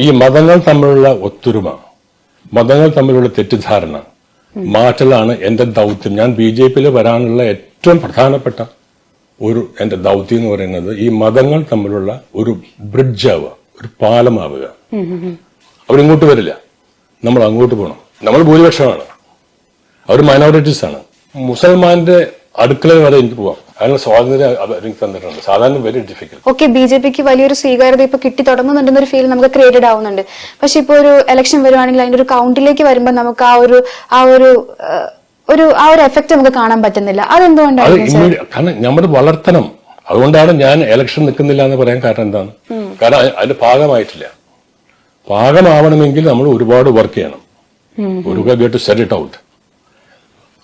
ഈ മതങ്ങൾ തമ്മിലുള്ള ഒത്തൊരുമ, മതങ്ങൾ തമ്മിലുള്ള തെറ്റിദ്ധാരണ മാറ്റലാണ് എന്റെ ദൗത്യം. ഞാൻ ബി.ജെ.പിയിൽ വരാനുള്ള ഏറ്റവും പ്രധാനപ്പെട്ട എന്റെ ദൗത്യം എന്ന് പറയുന്നത് ഈ മതങ്ങൾ തമ്മിലുള്ള ഒരു ബ്രിഡ്ജ് ആവുക, ഒരു പാലമാവുക. അവരിങ്ങോട്ട് വരില്ല, നമ്മൾ അങ്ങോട്ട് പോകണം. നമ്മൾ ഭൂരിപക്ഷമാണ്, അവർ മൈനോറിറ്റീസ് ആണ്. മുസൽമാന്റെ അടുക്കള വരെ എനിക്ക് പോവാം, അതിനുള്ള സ്വാതന്ത്ര്യം എനിക്ക് തന്നിട്ടുണ്ട്. സാധാരണ വെരി ഡിഫിക്കൽട്ട്. ഓക്കെ, ബി.ജെ.പിക്ക് വലിയൊരു സ്വീകാര്യത ഇപ്പൊ കിട്ടി തുടങ്ങുന്നുണ്ടെന്നൊരു ഫീൽ നമുക്ക് ക്രിയേറ്റഡ് ആവുന്നുണ്ട്. പക്ഷെ ഇപ്പൊ ഒരു ഇലക്ഷൻ വരുവാണെങ്കിൽ അതിന്റെ ഒരു കൗണ്ടിലേക്ക് വരുമ്പോൾ നമുക്ക് ആ ഒരു എഫക്ട് നമുക്ക് കാണാൻ പറ്റുന്നില്ല. അതെന്തുകൊണ്ടാണ്? കാരണം നമ്മൾ വളർത്തണം. അതുകൊണ്ടാണ് ഞാൻ ഇലക്ഷൻ നിൽക്കുന്നില്ല എന്ന് പറയാൻ കാരണം എന്താണ്? കാരണം അതിന്റെ ഭാഗമായിട്ടില്ല. ഭാഗമാവണമെങ്കിൽ നമ്മൾ ഒരുപാട് വർക്ക് ചെയ്യണം. ഒരു സെറ്റ് ഇറ്റ് ഔട്ട്.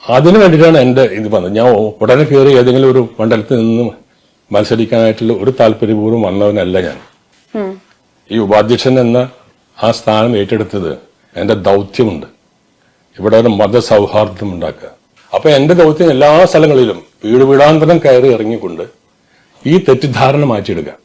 അതിനു വേണ്ടിയിട്ടാണ് എന്റെ ഇത് വന്നത്. ഞാൻ ഉടനെ കയറി ഏതെങ്കിലും ഒരു മണ്ഡലത്തിൽ നിന്ന് മത്സരിക്കാനായിട്ടുള്ള ഒരു താല്പര്യപൂർവ്വം വന്നവനല്ല ഞാൻ. ഈ ഉപാധ്യക്ഷൻ എന്ന ആ സ്ഥാനം ഏറ്റെടുത്തത് എന്റെ ദൗത്യമുണ്ട്. ഇവിടെ ഒരു മതസൗഹാർദ്ദം ഉണ്ടാക്കുക. അപ്പൊ എന്റെ ദൗത്യം എല്ലാ സ്ഥലങ്ങളിലും വീട് വീടാന്തരം കയറി ഇറങ്ങിക്കൊണ്ട് ഈ തെറ്റിദ്ധാരണ മാറ്റിയെടുക്കുക.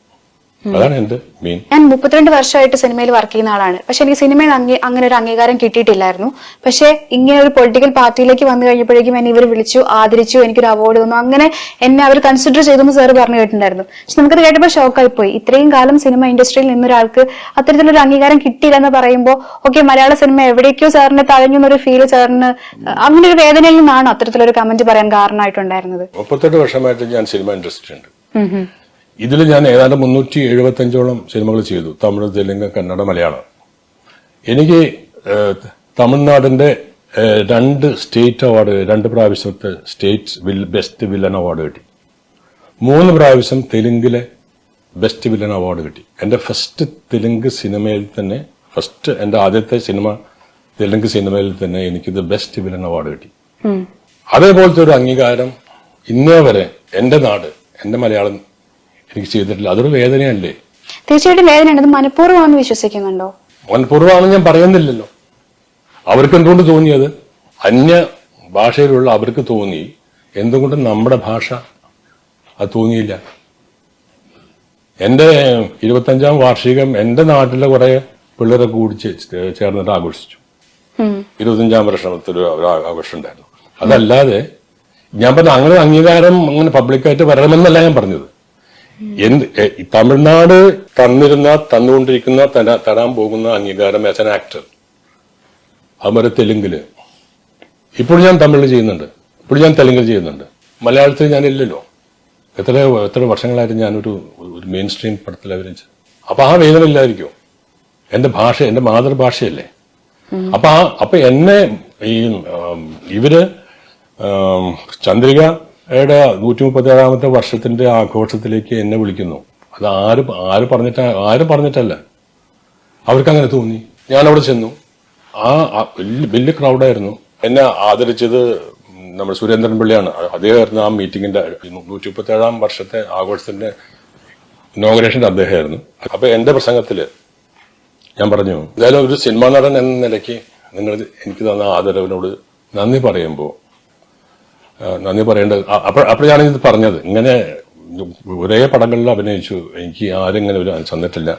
അതാണ് എന്റെ മെയിൻ. ഞാൻ 32 വർഷമായിട്ട് സിനിമയിൽ വർക്ക് ചെയ്യുന്ന ആളാണ്. പക്ഷെ എനിക്ക് സിനിമയിൽ അങ്ങനെ ഒരു അംഗീകാരം കിട്ടിയിട്ടില്ലായിരുന്നു. പക്ഷെ ഇങ്ങനെ ഒരു പൊളിറ്റിക്കൽ പാർട്ടിയിലേക്ക് വന്നു കഴിഞ്ഞപ്പോഴേക്കും എന്നെ ഇവർ വിളിച്ചു, ആദരിച്ചു, എനിക്കൊരു അവാർഡ് തന്നു. അങ്ങനെ എന്നെ അവർ കൺസിഡർ ചെയ്തെന്ന് സാറ് പറഞ്ഞു കേട്ടിട്ടുണ്ടായിരുന്നു. പക്ഷെ നമുക്കത് കേട്ടപ്പോൾ ഷോക്കായി പോയി. ഇത്രയും കാലം സിനിമ ഇൻഡസ്ട്രിയിൽ നിന്നൊരാൾക്ക് അത്തരത്തിലൊരു അംഗീകാരം കിട്ടിയില്ല എന്ന് പറയുമ്പോൾ ഓക്കെ, മലയാള സിനിമ എവിടേക്കോ സാറിന് തഴഞ്ഞു എന്നൊരു ഫീൽ സാറിന് അങ്ങനെ ഒരു വേദനയിൽ നിന്നാണ് അത്തരത്തിലൊരു കമന്റ് പറയാൻ കാരണമായിട്ടുണ്ടായിരുന്നത്. 38 വർഷമായിട്ട് ഞാൻ സിനിമ ഇൻഡസ്ട്രി ഉണ്ട്. ഇതിൽ ഞാൻ ഏതാണ്ട് 375ഓളം സിനിമകൾ ചെയ്തു. തമിഴ്, തെലുങ്ക്, കന്നഡ, മലയാളം. എനിക്ക് തമിഴ്നാടിന്റെ 2 സ്റ്റേറ്റ് അവാർഡ്, 2 പ്രാവശ്യത്തെ സ്റ്റേറ്റ് ബെസ്റ്റ് വില്ലൻ അവാർഡ് കിട്ടി. 3 പ്രാവശ്യം തെലുങ്കിലെ ബെസ്റ്റ് വില്ലൻ അവാർഡ് കിട്ടി. എന്റെ ഫസ്റ്റ് തെലുങ്ക് സിനിമയിൽ തന്നെ, എന്റെ ആദ്യത്തെ സിനിമ തെലുങ്ക് സിനിമയിൽ തന്നെ എനിക്കിത് ബെസ്റ്റ് വില്ലൻ അവാർഡ് കിട്ടി. അതേപോലത്തെ ഒരു അംഗീകാരം ഇന്നേ വരെ എന്റെ നാട്, എന്റെ മലയാളം എനിക്ക് ചെയ്തിട്ടില്ല. അതൊരു വേദനയല്ലേ? തീർച്ചയായിട്ടും വേദനയാണ്. അത് മനഃപൂർവ്വമാണെന്ന് വിശ്വസിക്കുന്നുണ്ടോ? മനഃപൂർവ്വമാണെന്ന് ഞാൻ പറയുന്നില്ലല്ലോ. അവർക്ക് എന്തുകൊണ്ട് തോന്നിയത്? അന്യ ഭാഷയിലുള്ള അവർക്ക് തോന്നി. എന്തുകൊണ്ട് നമ്മുടെ ഭാഷ അത് തോന്നിയില്ല? എന്റെ 25ാം വാർഷികം എന്റെ നാട്ടിലെ കുറെ പിള്ളേരെ കൂടി ചേർന്നിട്ട് ആഘോഷിച്ചു. 25ാം വർഷത്തിൽ ഒരു ആഘോഷം ഉണ്ടായിരുന്നു. അതല്ലാതെ ഞാൻ പറഞ്ഞ അങ്ങനെ അംഗീകാരം അങ്ങനെ പബ്ലിക്കായിട്ട് വരണമെന്നല്ല ഞാൻ പറഞ്ഞത്. തമിഴ്നാട് തന്നുകൊണ്ടിരിക്കുന്ന തരാൻ പോകുന്ന അംഗീകാരം ആസ് ആൻ ആക്ടർ, അതുപോലെ തെലുങ്കില് ഇപ്പോൾ ഞാൻ തമിഴിൽ ചെയ്യുന്നുണ്ട്, ഇപ്പോൾ ഞാൻ തെലുങ്കിൽ ചെയ്യുന്നുണ്ട്. മലയാളത്തിൽ ഞാനില്ലല്ലോ. എത്ര വർഷങ്ങളായിട്ട് ഞാനൊരു മെയിൻ സ്ട്രീം പടത്തിൽ അഭിനയിച്ചു. അപ്പൊ ആ വേദന ഇല്ലായിരിക്കും. എന്റെ ഭാഷ എന്റെ മാതൃഭാഷയല്ലേ. അപ്പൊ എന്നെ ഇവര് ചന്ദ്രികയുടെ 137ാമത്തെ വർഷത്തിന്റെ ആഘോഷത്തിലേക്ക് എന്നെ വിളിക്കുന്നു. അത് ആര് പറഞ്ഞിട്ടല്ല, അവർക്ക് അങ്ങനെ തോന്നി. ഞാൻ അവിടെ ചെന്നു. വലിയ ക്രൗഡായിരുന്നു. എന്നെ ആദരിച്ചത് നമ്മുടെ സുരേന്ദ്രൻ പിള്ളയാണ്. അദ്ദേഹമായിരുന്നു ആ മീറ്റിംഗിന്റെ 137ാം വർഷത്തെ ആഘോഷത്തിന്റെ ഇനോഗ്രേഷന്റെ അദ്ദേഹമായിരുന്നു. അപ്പൊ എന്റെ പ്രസംഗത്തില് ഞാൻ പറഞ്ഞു, എന്തായാലും ഒരു സിനിമാ നടൻ എന്ന നിലയ്ക്ക് നിങ്ങൾ എനിക്ക് തന്ന ആദരവിനോട് നന്ദി പറയേണ്ടത്. അപ്പോഴാണ് ഇത് പറഞ്ഞത്. ഇങ്ങനെ ഒരേ പടങ്ങളിൽ അഭിനയിച്ചു, എനിക്ക് ആരും ഇങ്ങനെ ഒരു തന്നിട്ടില്ല.